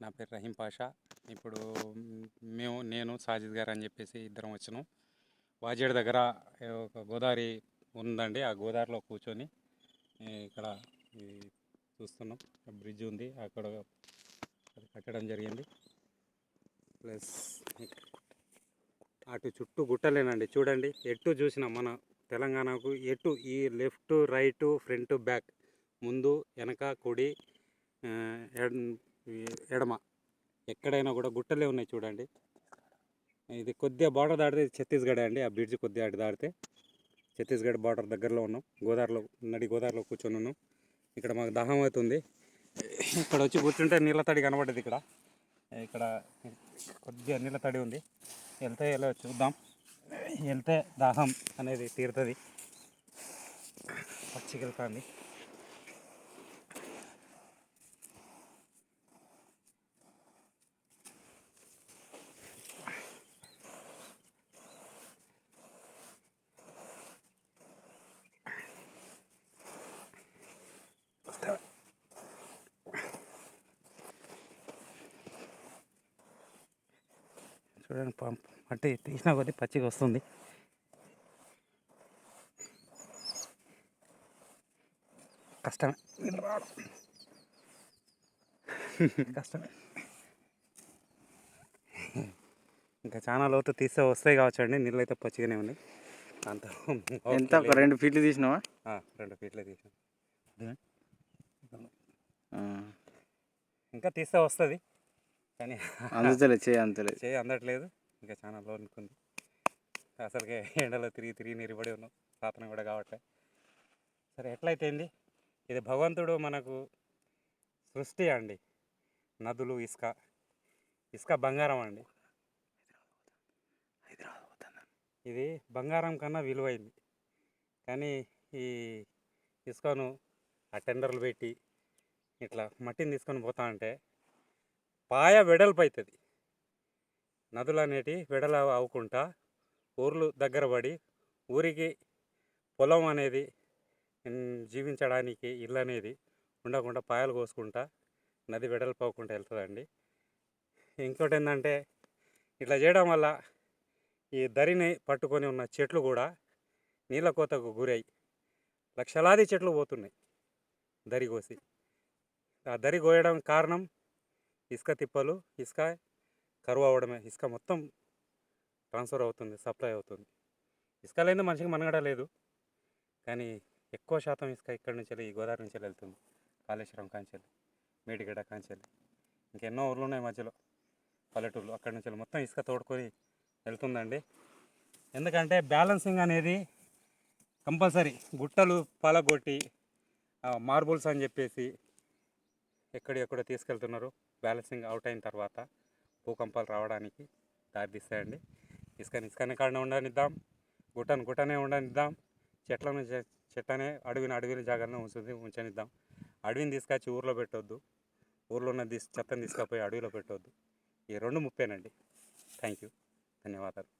నా పేరు రహీం పాషా. ఇప్పుడు నేను సాజిద్ గారు అని చెప్పేసి ఇద్దరం వచ్చినాం. వాజేడు దగ్గర ఒక గోదావరి ఉందండి. ఆ గోదావరిలో కూర్చొని ఇక్కడ చూస్తున్నాం. బ్రిడ్జ్ ఉంది, అక్కడ అది కట్టడం జరిగింది. ప్లస్ అటు చుట్టూ గుట్టలేనండి. చూడండి, ఎటు చూసినా మన తెలంగాణకు ఎటు ఈ లెఫ్ట్ రైట్ ఫ్రంట్ బ్యాక్, ముందు వెనక కుడి ఎడమ, ఎక్కడైనా కూడా గుట్టలే ఉన్నాయి. చూడండి, ఇది కొద్దిగా బార్డర్ దాటితే ఛత్తీస్గఢ్ అండి. ఆ బ్రిడ్జ్ కొద్దిగా అటు దాటితే ఛత్తీస్గఢ్ బార్డర్ దగ్గరలో ఉన్నాం. గోదావరిలో కూర్చొని ఉన్నాం. ఇక్కడ మాకు దాహం అవుతుంది. ఇక్కడ వచ్చి కూర్చుంటే నీళ్ళ తడి కనబడ్డది. ఇక్కడ కొద్దిగా నీళ్ళ తడి ఉంది. వెళ్తే చూద్దాం, వెళ్తే దాహం అనేది తీరుతుంది. పచ్చికెళ్తుంది. చూడండి, మట్టి తీసిన కొద్దీ పచ్చిగా వస్తుంది. కష్టమే కష్టమే. ఇంకా చాలా లోతు తీస్తే వస్తాయి కావచ్చండి. నీళ్ళు అయితే పచ్చిగానే ఉన్నాయి. అంత ఎంత 2 ఫీట్లు తీసినావా? 2 ఫీట్లే తీసినా. ఇంకా తీస్తే వస్తుంది, కానీ చేయి అందట్లేదు. ఇంకా చాలా లోనుకుంది. అసలుకే ఎండలో తిరిగి నిలబడి ఉన్నాం. సాధన కూడా కావట్లే. సరే, ఎట్లయితేంది, ఇది భగవంతుడు మనకు సృష్టి అండి. నదులు, ఇసుక బంగారం అండి. ఇది బంగారం కన్నా విలువైంది. కానీ ఈ ఇసుకను ఆ టెండర్లు పెట్టి ఇట్లా మట్టిని తీసుకొని పోతా అంటే పాయ వెడల్పు అవుతుంది. నదులు అనేటివి వెడల అవ్వకుండా ఊర్లు దగ్గర పడి ఊరికి పొలం అనేది జీవించడానికి ఇల్లు అనేది ఉండకుండా పాయలు కోసుకుంటా నది వెడల్పు అవ్వకుండా వెళ్తుందండి. ఇంకోటి ఏంటంటే, ఇట్లా చేయడం వల్ల ఈ దరిని పట్టుకొని ఉన్న చెట్లు కూడా నీళ్ళ కోతకు గురై లక్షలాది చెట్లు పోతున్నాయి దరి కోసి. ఆ దరి కోయడం కారణం ఇసుక తిప్పలు, ఇసుక కరువు అవ్వడమే. ఇసుక మొత్తం ట్రాన్స్ఫర్ అవుతుంది, సప్లై అవుతుంది. ఇసుక లేని మనిషికి మనుగడ లేదు. కానీ ఎక్కువ శాతం ఇసుక ఇక్కడి నుంచి ఈ గోదావరి నుంచి వెళ్తుంది. కాళేశ్వరం కాంచెల్లి, మేడిగడ్డ కాంచెల్లి, ఇంకెన్నో ఊర్లు ఉన్నాయి మధ్యలో, పల్లెటూర్లు. అక్కడి నుంచి మొత్తం ఇసుక తోడుకొని వెళ్తుందండి. ఎందుకంటే బ్యాలెన్సింగ్ అనేది కంపల్సరీ. గుట్టలు పలగొట్టి మార్బుల్స్ అని చెప్పేసి ఎక్కడెక్కడ తీసుకెళ్తున్నారు. బ్యాలెన్సింగ్ అవుట్ అయిన తర్వాత భూకంపాలు రావడానికి దారితీస్తాయండి. ఇసుకనే కాడనే ఉండనిద్దాం, గుట్టనే ఉండనిద్దాం, చెట్లనే అడవిని జాగాలను ఉంచనిద్దాం. అడవిని తీసుకొచ్చి ఊర్లో పెట్టొద్దు, ఊర్లో ఉన్న చెత్తని తీసుకపోయి అడవిలో పెట్టొద్దు. ఈ 2 ముప్పేనండి. థ్యాంక్ యూ, ధన్యవాదాలు.